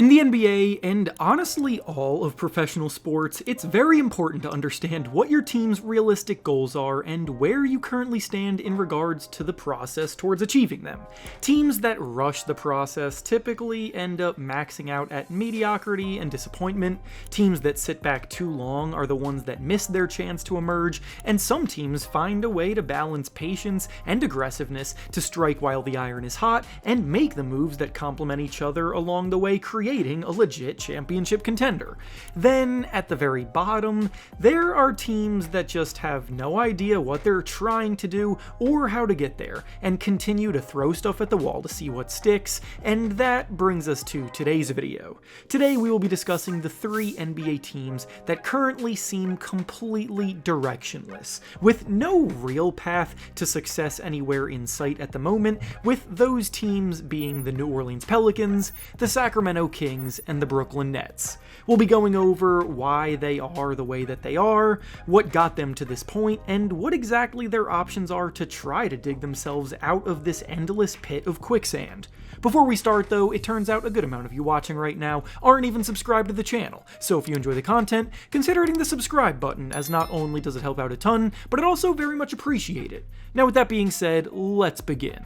In the NBA, and honestly all of professional sports, it's very important to understand what your team's realistic goals are and where you currently stand in regards to the process towards achieving them. Teams that rush the process typically end up maxing out at mediocrity and disappointment. Teams that sit back too long are the ones that miss their chance to emerge, and some teams find a way to balance patience and aggressiveness to strike while the iron is hot and make the moves that complement each other along the way, creating a legit championship contender. Then, at the very bottom, there are teams that just have no idea what they're trying to do or how to get there, and continue to throw stuff at the wall to see what sticks, and that brings us to today's video. Today we will be discussing the 3 NBA teams that currently seem completely directionless, with no real path to success anywhere in sight at the moment, with those teams being the New Orleans Pelicans, the Sacramento Kings, and the Brooklyn Nets. We'll be going over why they are the way that they are, what got them to this point, and what exactly their options are to try to dig themselves out of this endless pit of quicksand. Before we start though, it turns out a good amount of you watching right now aren't even subscribed to the channel, so if you enjoy the content, consider hitting the subscribe button, as not only does it help out a ton, but it also very much appreciate it. Now with that being said, let's begin.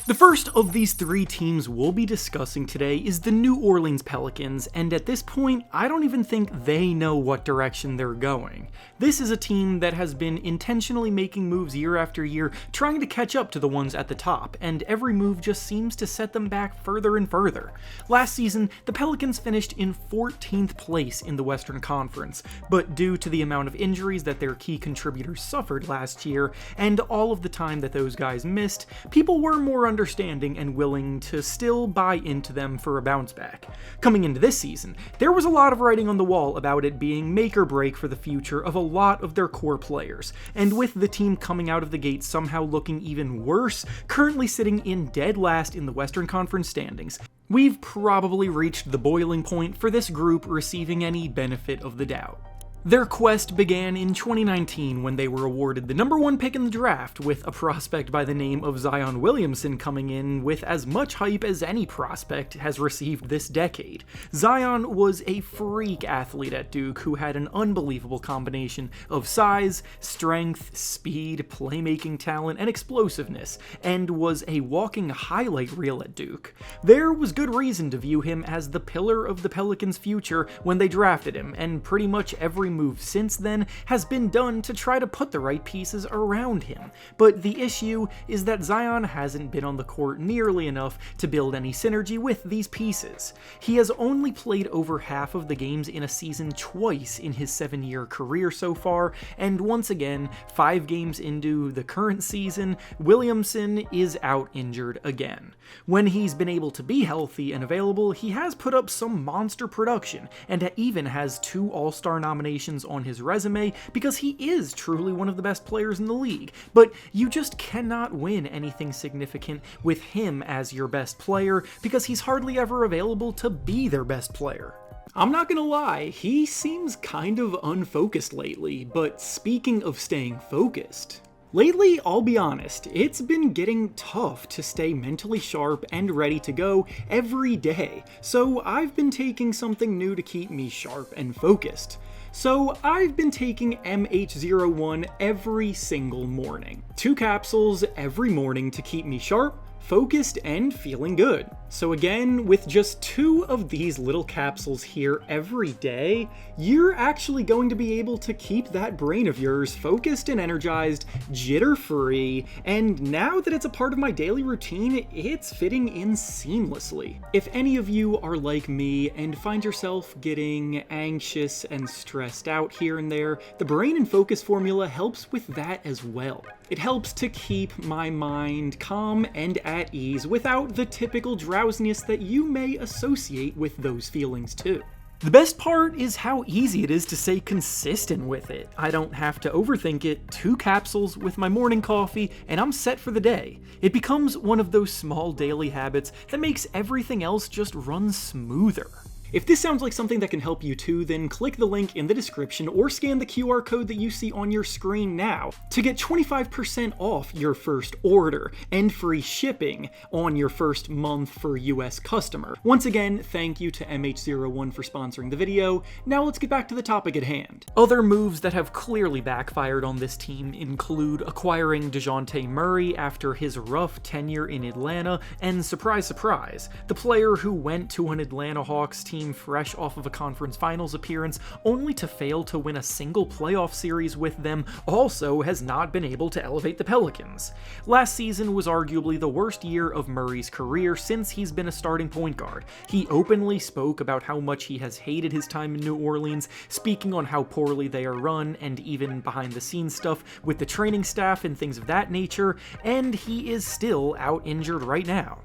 The first of these 3 teams we'll be discussing today is the New Orleans Pelicans, and at this point, I don't even think they know what direction they're going. This is a team that has been intentionally making moves year after year, trying to catch up to the ones at the top, and every move just seems to set them back further and further. Last season, the Pelicans finished in 14th place in the Western Conference, but due to the amount of injuries that their key contributors suffered last year, and all of the time that those guys missed, people were more understanding and willing to still buy into them for a bounce back. Coming into this season, there was a lot of writing on the wall about it being make or break for the future of a lot of their core players, and with the team coming out of the gate somehow looking even worse, currently sitting in dead last in the Western Conference standings, we've probably reached the boiling point for this group receiving any benefit of the doubt. Their quest began in 2019 when they were awarded the #1 pick in the draft, with a prospect by the name of Zion Williamson coming in with as much hype as any prospect has received this decade. Zion was a freak athlete at Duke who had an unbelievable combination of size, strength, speed, playmaking talent, and explosiveness, and was a walking highlight reel at Duke. There was good reason to view him as the pillar of the Pelicans' future when they drafted him, and pretty much every move since then has been done to try to put the right pieces around him. But the issue is that Zion hasn't been on the court nearly enough to build any synergy with these pieces. He has only played over half of the games in a season twice in his 7-year career so far, and once again, 5 games into the current season, Williamson is out injured again. When he's been able to be healthy and available, he has put up some monster production, and even has 2 All-Star nominations on his resume because he is truly one of the best players in the league, but you just cannot win anything significant with him as your best player because he's hardly ever available to be their best player. I'm not gonna lie, he seems kind of unfocused lately, but speaking of staying focused, lately, I'll be honest, it's been getting tough to stay mentally sharp and ready to go every day, so I've been taking something new to keep me sharp and focused. So I've been taking MH01 every single morning. 2 capsules every morning to keep me sharp, focused, and feeling good. So again, with just 2 of these little capsules here every day, you're actually going to be able to keep that brain of yours focused and energized, jitter-free, and now that it's a part of my daily routine, it's fitting in seamlessly. If any of you are like me and find yourself getting anxious and stressed out here and there, the Brain and Focus formula helps with that as well. It helps to keep my mind calm and at ease without the typical drowsiness that you may associate with those feelings too. The best part is how easy it is to stay consistent with it. I don't have to overthink it. 2 capsules with my morning coffee and I'm set for the day. It becomes one of those small daily habits that makes everything else just run smoother. If this sounds like something that can help you too, then click the link in the description or scan the QR code that you see on your screen now to get 25% off your first order and free shipping on your first month for US customer. Once again, thank you to MH01 for sponsoring the video. Now let's get back to the topic at hand. Other moves that have clearly backfired on this team include acquiring DeJounte Murray after his rough tenure in Atlanta, and surprise, surprise, the player who went to an Atlanta Hawks team fresh off of a conference finals appearance only to fail to win a single playoff series with them also has not been able to elevate the Pelicans. Last season was arguably the worst year of Murray's career since he's been a starting point guard. He openly spoke about how much he has hated his time in New Orleans, speaking on how poorly they are run and even behind the scenes stuff with the training staff and things of that nature, and he is still out injured right now.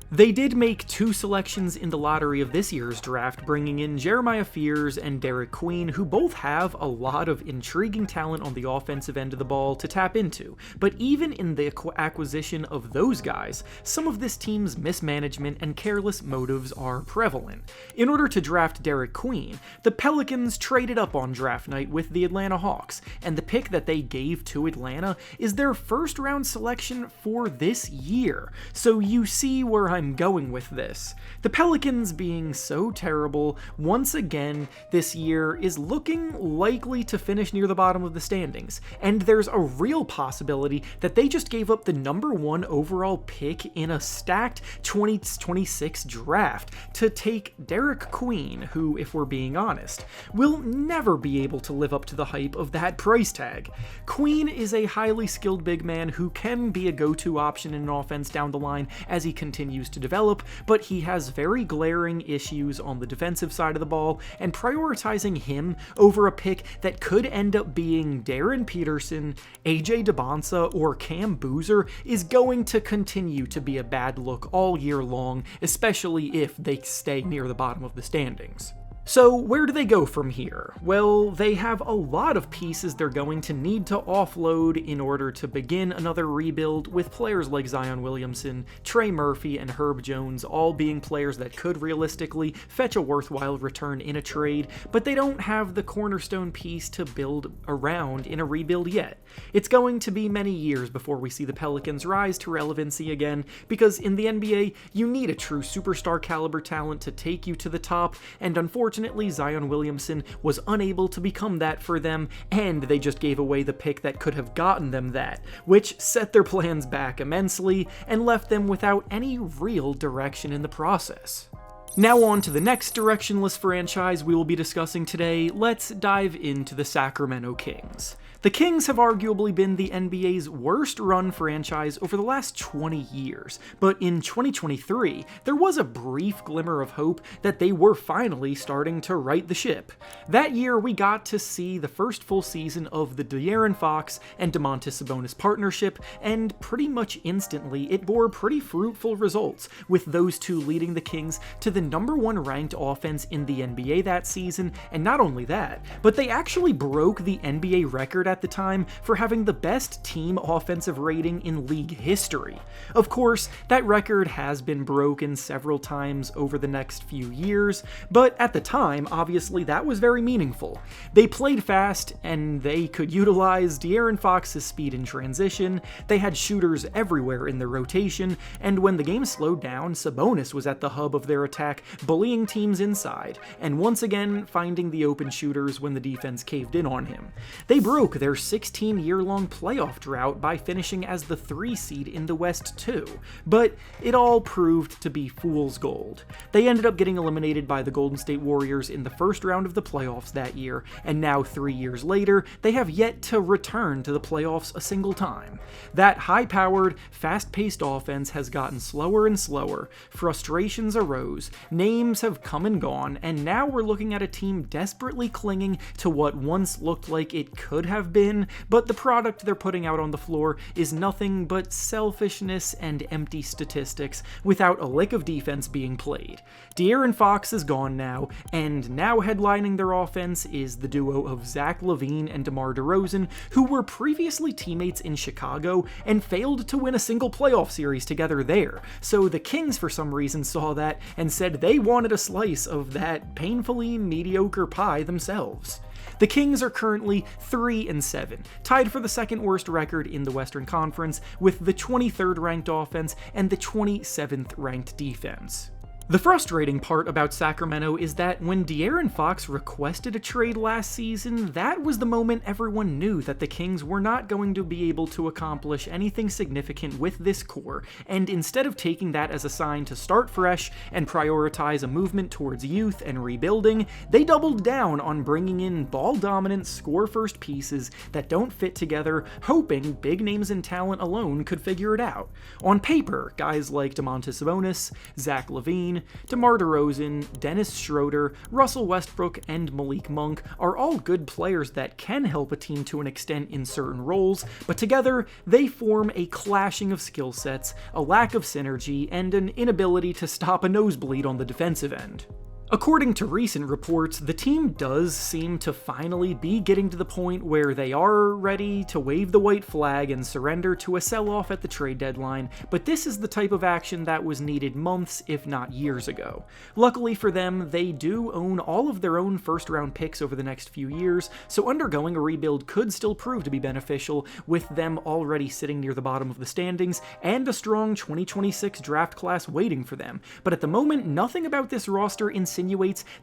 They did make 2 selections in the lottery of this year's draft, bringing in Jeremiah Fears and Derek Queen, who both have a lot of intriguing talent on the offensive end of the ball to tap into. But even in the acquisition of those guys, some of this team's mismanagement and careless motives are prevalent. In order to draft Derek Queen, the Pelicans traded up on draft night with the Atlanta Hawks, and the pick that they gave to Atlanta is their first-round selection for this year. So you see where I'm going with this. The Pelicans being so terrible once again this year is looking likely to finish near the bottom of the standings, and there's a real possibility that they just gave up the #1 overall pick in a stacked 2026 draft to take Derek Queen, who, if we're being honest, will never be able to live up to the hype of that price tag. Queen is a highly skilled big man who can be a go-to option in an offense down the line as he continues to develop, but he has very glaring issues on the defensive side of the ball, and prioritizing him over a pick that could end up being Darren Peterson, AJ DeBonsa, or Cam Boozer is going to continue to be a bad look all year long, especially if they stay near the bottom of the standings. So where do they go from here? Well, they have a lot of pieces they're going to need to offload in order to begin another rebuild, with players like Zion Williamson, Trey Murphy, and Herb Jones all being players that could realistically fetch a worthwhile return in a trade, but they don't have the cornerstone piece to build around in a rebuild yet. It's going to be many years before we see the Pelicans rise to relevancy again, because in the NBA, you need a true superstar caliber talent to take you to the top, and unfortunately, Zion Williamson was unable to become that for them, and they just gave away the pick that could have gotten them that, which set their plans back immensely and left them without any real direction in the process. Now on to the next directionless franchise we will be discussing today. Let's dive into the Sacramento Kings. The Kings have arguably been the NBA's worst run franchise over the last 20 years, but in 2023, there was a brief glimmer of hope that they were finally starting to right the ship. That year, we got to see the first full season of the De'Aaron Fox and Domantas Sabonis partnership, and pretty much instantly, it bore pretty fruitful results, with those two leading the Kings to the #1 ranked offense in the NBA that season, and not only that, but they actually broke the NBA record at the time for having the best team offensive rating in league history. Of course, that record has been broken several times over the next few years, but at the time, obviously, that was very meaningful. They played fast, and they could utilize De'Aaron Fox's speed in transition, they had shooters everywhere in their rotation, and when the game slowed down, Sabonis was at the hub of their attack, bullying teams inside, and once again finding the open shooters when the defense caved in on him. They broke their 16-year-long playoff drought by finishing as the 3 seed in the West too, but it all proved to be fool's gold. They ended up getting eliminated by the Golden State Warriors in the first round of the playoffs that year, and now 3 years later, they have yet to return to the playoffs a single time. That high-powered, fast-paced offense has gotten slower and slower, frustrations arose, names have come and gone, and now we're looking at a team desperately clinging to what once looked like it could have have been, but the product they're putting out on the floor is nothing but selfishness and empty statistics without a lick of defense being played. De'Aaron Fox is gone now, and now headlining their offense is the duo of Zach LaVine and DeMar DeRozan, who were previously teammates in Chicago and failed to win a single playoff series together there. So the Kings for some reason saw that and said they wanted a slice of that painfully mediocre pie themselves. The Kings are currently 3-7, tied for the second worst record in the Western Conference, with the 23rd ranked offense and the 27th ranked defense. The frustrating part about Sacramento is that when De'Aaron Fox requested a trade last season, that was the moment everyone knew that the Kings were not going to be able to accomplish anything significant with this core, and instead of taking that as a sign to start fresh and prioritize a movement towards youth and rebuilding, they doubled down on bringing in ball-dominant, score-first pieces that don't fit together, hoping big names and talent alone could figure it out. On paper, guys like Domantas Sabonis, Zach LaVine, DeMar DeRozan, Dennis Schroeder, Russell Westbrook, and Malik Monk are all good players that can help a team to an extent in certain roles, but together they form a clashing of skill sets, a lack of synergy, and an inability to stop a nosebleed on the defensive end. According to recent reports, the team does seem to finally be getting to the point where they are ready to wave the white flag and surrender to a sell-off at the trade deadline, but this is the type of action that was needed months, if not years ago. Luckily for them, they do own all of their own first-round picks over the next few years, so undergoing a rebuild could still prove to be beneficial, with them already sitting near the bottom of the standings and a strong 2026 draft class waiting for them. But at the moment, nothing about this roster insinuates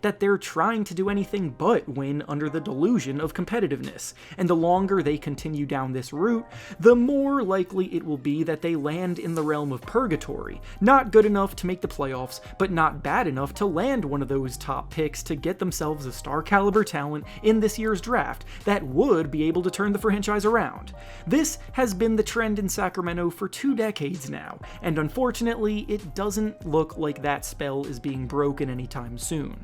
that they're trying to do anything but win under the delusion of competitiveness, and the longer they continue down this route, the more likely it will be that they land in the realm of purgatory, not good enough to make the playoffs, but not bad enough to land one of those top picks to get themselves a star-caliber talent in this year's draft that would be able to turn the franchise around. This has been the trend in Sacramento for 2 decades now, and unfortunately, it doesn't look like that spell is being broken anytime soon.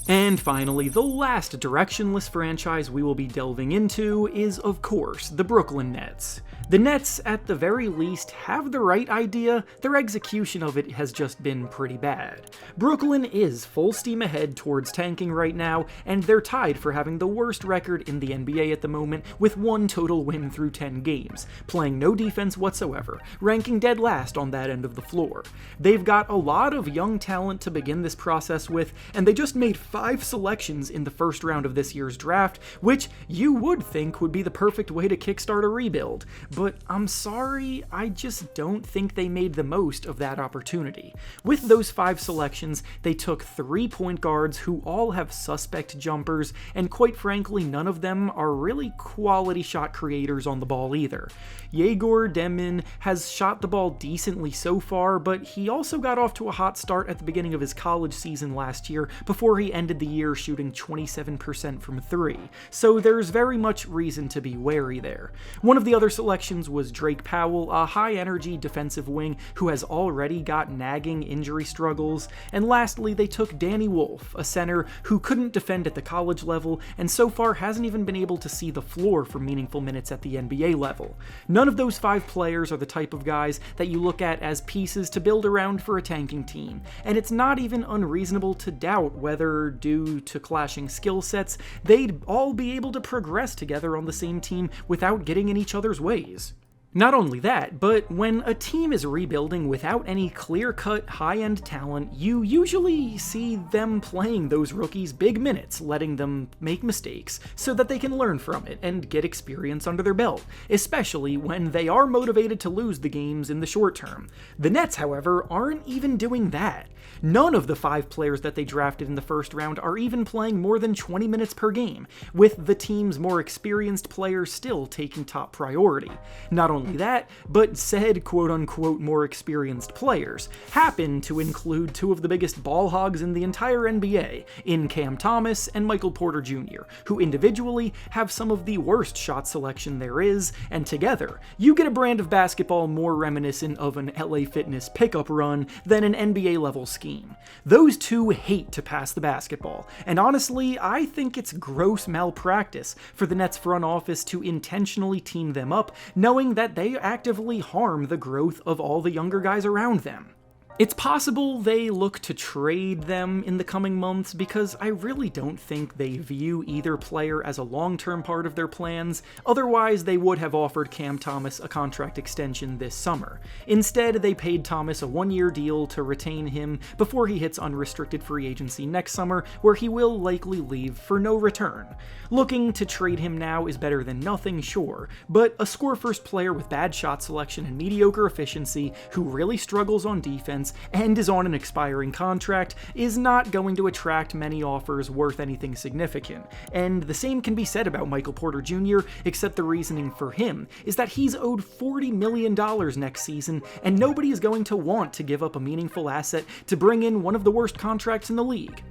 And finally, the last directionless franchise we will be delving into is, of course, the Brooklyn Nets. The Nets, at the very least, have the right idea, their execution of it has just been pretty bad. Brooklyn is full steam ahead towards tanking right now, and they're tied for having the worst record in the NBA at the moment, with 1 total win through 10 games, playing no defense whatsoever, ranking dead last on that end of the floor. They've got a lot of young talent to begin this process with, and they just made 5 selections in the first round of this year's draft, which you would think would be the perfect way to kickstart a rebuild. But I'm sorry, I just don't think they made the most of that opportunity. With those 5 selections, they took 3 point guards who all have suspect jumpers, and quite frankly, none of them are really quality shot creators on the ball either. Yegor Demin has shot the ball decently so far, but he also got off to a hot start at the beginning of his college season last year before he ended the year shooting 27% from 3, so there's very much reason to be wary there. One of the other selections was Drake Powell, a high-energy defensive wing who has already got nagging injury struggles, and lastly they took Danny Wolf, a center who couldn't defend at the college level and so far hasn't even been able to see the floor for meaningful minutes at the NBA level. None of those 5 players are the type of guys that you look at as pieces to build around for a tanking team, and it's not even unreasonable to doubt whether, due to clashing skill sets, they'd all be able to progress together on the same team without getting in each other's ways. Not only that, but when a team is rebuilding without any clear-cut, high-end talent, you usually see them playing those rookies big minutes, letting them make mistakes, so that they can learn from it and get experience under their belt, especially when they are motivated to lose the games in the short term. The Nets, however, aren't even doing that. None of the 5 players that they drafted in the first round are even playing more than 20 minutes per game, with the team's more experienced players still taking top priority. Not only only that, but said quote-unquote more experienced players happen to include two of the biggest ball hogs in the entire NBA, in Cam Thomas and Michael Porter Jr., who individually have some of the worst shot selection there is, and together, you get a brand of basketball more reminiscent of an LA Fitness pickup run than an NBA-level scheme. Those two hate to pass the basketball, and honestly, I think it's gross malpractice for the Nets front office to intentionally team them up, knowing that they actively harm the growth of all the younger guys around them. It's possible they look to trade them in the coming months because I really don't think they view either player as a long-term part of their plans, otherwise they would have offered Cam Thomas a contract extension this summer. Instead, they paid Thomas a one-year deal to retain him before he hits unrestricted free agency next summer, where he will likely leave for no return. Looking to trade him now is better than nothing, sure, but a score-first player with bad shot selection and mediocre efficiency who really struggles on defense and is on an expiring contract is not going to attract many offers worth anything significant. And the same can be said about Michael Porter Jr., except the reasoning for him is that he's owed $40 million next season, and nobody is going to want to give up a meaningful asset to bring in one of the worst contracts in the league.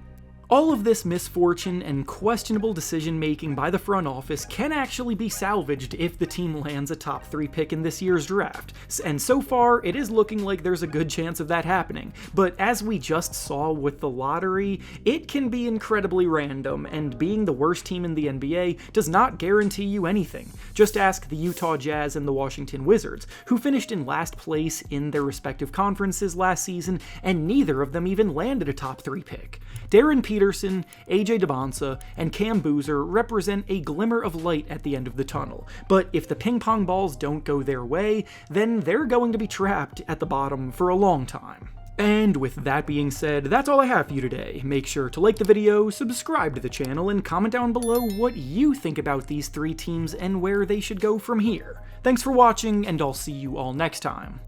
All of this misfortune and questionable decision-making by the front office can actually be salvaged if the team lands a top 3 pick in this year's draft, and so far it is looking like there's a good chance of that happening, but as we just saw with the lottery, it can be incredibly random, and being the worst team in the NBA does not guarantee you anything. Just ask the Utah Jazz and the Washington Wizards, who finished in last place in their respective conferences last season, and neither of them even landed a top 3 pick. Darren Peterson, AJ DeBonsa, and Cam Boozer represent a glimmer of light at the end of the tunnel, but if the ping pong balls don't go their way, then they're going to be trapped at the bottom for a long time. And with that being said, that's all I have for you today. Make sure to like the video, subscribe to the channel, and comment down below what you think about these 3 teams and where they should go from here. Thanks for watching, and I'll see you all next time.